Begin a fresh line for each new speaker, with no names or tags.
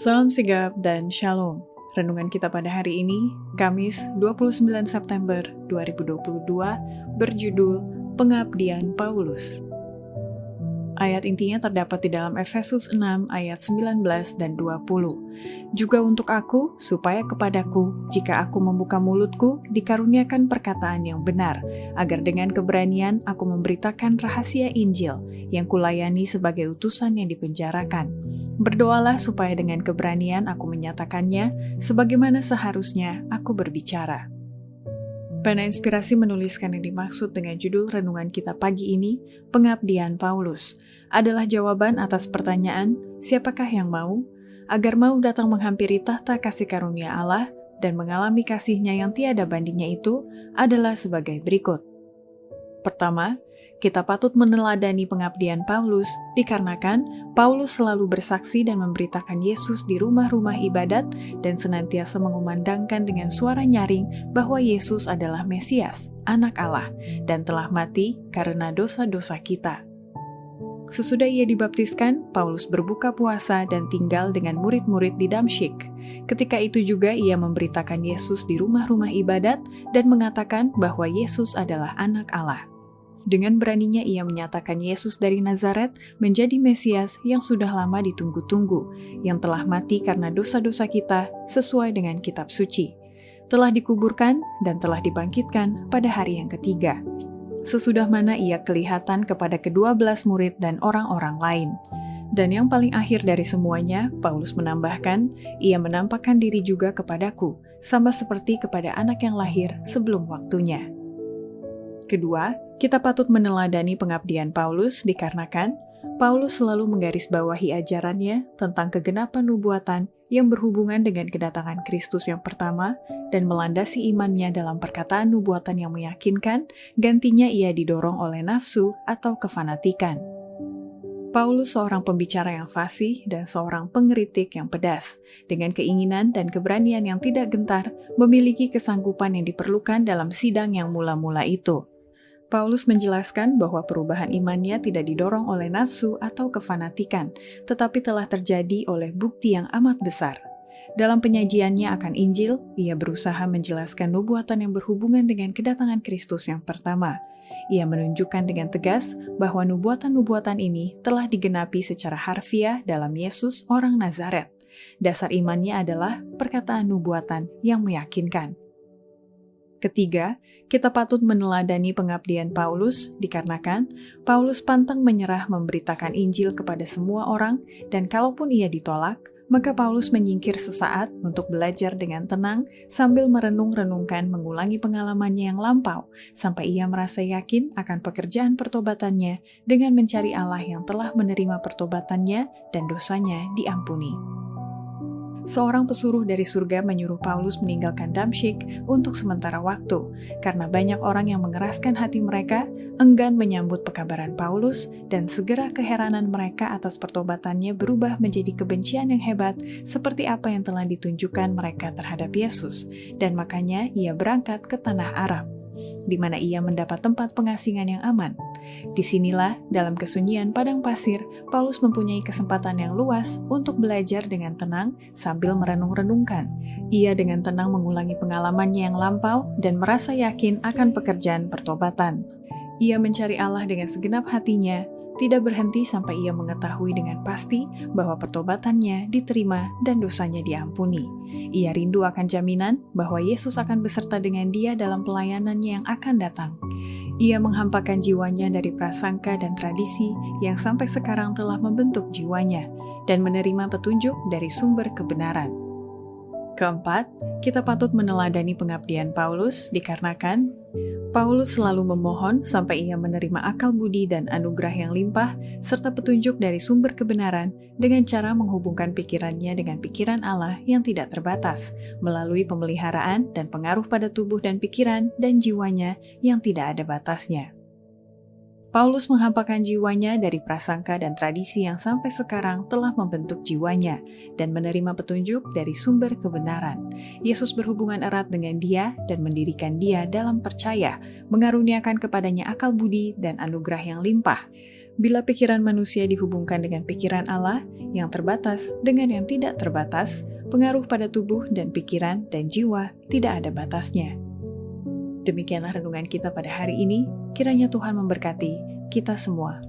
Salam sigap dan shalom. Renungan kita pada hari ini, Kamis 29 September 2022, berjudul Pengabdian Paulus. Ayat intinya terdapat di dalam Efesus 6 ayat 19 dan 20. Juga untuk aku, supaya kepadaku, jika aku membuka mulutku, dikaruniakan perkataan yang benar, agar dengan keberanian aku memberitakan rahasia Injil, yang kulayani sebagai utusan yang dipenjarakan. Berdoalah supaya dengan keberanian aku menyatakannya, sebagaimana seharusnya aku berbicara. Pena Inspirasi menuliskan yang dimaksud dengan judul renungan kita pagi ini, Pengabdian Paulus, adalah jawaban atas pertanyaan, siapakah yang mau? Agar mau datang menghampiri tahta kasih karunia Allah dan mengalami kasihnya yang tiada bandingnya itu adalah sebagai berikut. Pertama, kita patut meneladani pengabdian Paulus dikarenakan Paulus selalu bersaksi dan memberitakan Yesus di rumah-rumah ibadat dan senantiasa mengumandangkan dengan suara nyaring bahwa Yesus adalah Mesias, Anak Allah, dan telah mati karena dosa-dosa kita. Sesudah ia dibaptiskan, Paulus berbuka puasa dan tinggal dengan murid-murid di Damsyik. Ketika itu juga ia memberitakan Yesus di rumah-rumah ibadat dan mengatakan bahwa Yesus adalah Anak Allah. Dengan beraninya ia menyatakan Yesus dari Nazaret menjadi Mesias yang sudah lama ditunggu-tunggu, yang telah mati karena dosa-dosa kita sesuai dengan kitab suci, telah dikuburkan dan telah dibangkitkan pada hari yang ketiga. Sesudah mana ia kelihatan kepada ke-12 murid dan orang-orang lain. Dan yang paling akhir dari semuanya, Paulus menambahkan, ia menampakkan diri juga kepadaku, sama seperti kepada anak yang lahir sebelum waktunya. Kedua, kita patut meneladani pengabdian Paulus dikarenakan Paulus selalu menggarisbawahi ajarannya tentang kegenapan nubuatan yang berhubungan dengan kedatangan Kristus yang pertama dan melandasi imannya dalam perkataan nubuatan yang meyakinkan, gantinya ia didorong oleh nafsu atau kefanatikan. Paulus seorang pembicara yang fasih dan seorang pengkritik yang pedas, dengan keinginan dan keberanian yang tidak gentar memiliki kesanggupan yang diperlukan dalam sidang yang mula-mula itu. Paulus menjelaskan bahwa perubahan imannya tidak didorong oleh nafsu atau kefanatikan, tetapi telah terjadi oleh bukti yang amat besar. Dalam penyajiannya akan Injil, ia berusaha menjelaskan nubuatan yang berhubungan dengan kedatangan Kristus yang pertama. Ia menunjukkan dengan tegas bahwa nubuatan-nubuatan ini telah digenapi secara harfiah dalam Yesus orang Nazaret. Dasar imannya adalah perkataan nubuatan yang meyakinkan. Ketiga, kita patut meneladani pengabdian Paulus dikarenakan Paulus pantang menyerah memberitakan Injil kepada semua orang dan kalaupun ia ditolak, maka Paulus menyingkir sesaat untuk belajar dengan tenang sambil merenung-renungkan mengulangi pengalamannya yang lampau sampai ia merasa yakin akan pekerjaan pertobatannya dengan mencari Allah yang telah menerima pertobatannya dan dosanya diampuni. Seorang pesuruh dari surga menyuruh Paulus meninggalkan Damsyik untuk sementara waktu, karena banyak orang yang mengeraskan hati mereka, enggan menyambut pekabaran Paulus, dan segera keheranan mereka atas pertobatannya berubah menjadi kebencian yang hebat, seperti apa yang telah ditunjukkan mereka terhadap Yesus, dan makanya ia berangkat ke tanah Arab, di mana ia mendapat tempat pengasingan yang aman. Disinilah, dalam kesunyian padang pasir, Paulus mempunyai kesempatan yang luas untuk belajar dengan tenang sambil merenung-renungkan. Ia dengan tenang mengulangi pengalamannya yang lampau dan merasa yakin akan pekerjaan pertobatan. Ia mencari Allah dengan segenap hatinya, tidak berhenti sampai ia mengetahui dengan pasti bahwa pertobatannya diterima dan dosanya diampuni. Ia rindu akan jaminan bahwa Yesus akan beserta dengan dia dalam pelayanannya yang akan datang. Ia menghampakan jiwanya dari prasangka dan tradisi yang sampai sekarang telah membentuk jiwanya dan menerima petunjuk dari sumber kebenaran. Keempat, kita patut meneladani pengabdian Paulus dikarenakan Paulus selalu memohon sampai ia menerima akal budi dan anugerah yang limpah serta petunjuk dari sumber kebenaran dengan cara menghubungkan pikirannya dengan pikiran Allah yang tidak terbatas melalui pemeliharaan dan pengaruh pada tubuh dan pikiran dan jiwanya yang tidak ada batasnya. Paulus menghampakan jiwanya dari prasangka dan tradisi yang sampai sekarang telah membentuk jiwanya dan menerima petunjuk dari sumber kebenaran. Yesus berhubungan erat dengan dia dan mendirikan dia dalam percaya, mengaruniakan kepadanya akal budi dan anugerah yang limpah. Bila pikiran manusia dihubungkan dengan pikiran Allah, yang terbatas dengan yang tidak terbatas, pengaruh pada tubuh dan pikiran dan jiwa tidak ada batasnya. Demikianlah renungan kita pada hari ini, kiranya Tuhan memberkati kita semua.